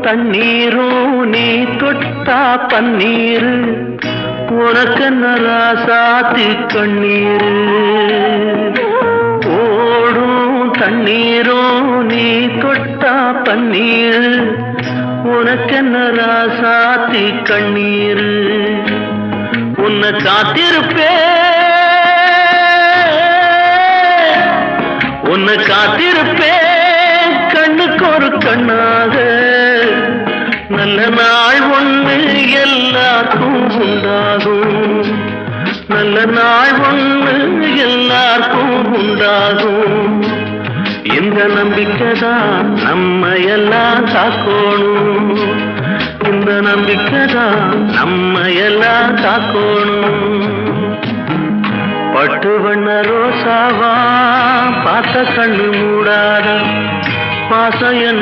தண்ணீரும் நீ தொட்டா பன்னீரு உனக்கென்ன ராசாத்தி கண்ணீரு ஓடும் தண்ணீரும் நீ தொட்டா பன்னீரு உனக்கென்ன ராசாத்தி கண்ணீரு உன்னை காத்திருப்பேன் கண்ணுக்கு ஒரு கண்ணாக நல்ல நாள் ஒன்று எல்லாருக்கும் உண்டாகும் நல்ல நாள் ஒன்று எல்லாருக்கும் உண்டாகும் இந்த நம்பிக்கைதான் நம்ம எல்லாம் காக்கணும் இந்த நம்பிக்கைதான் நம்ம எல்லாம் காக்கணும் பட்டு வண்ண ரோசாவா பார்த்த கண்ணு மூடாத பாசம்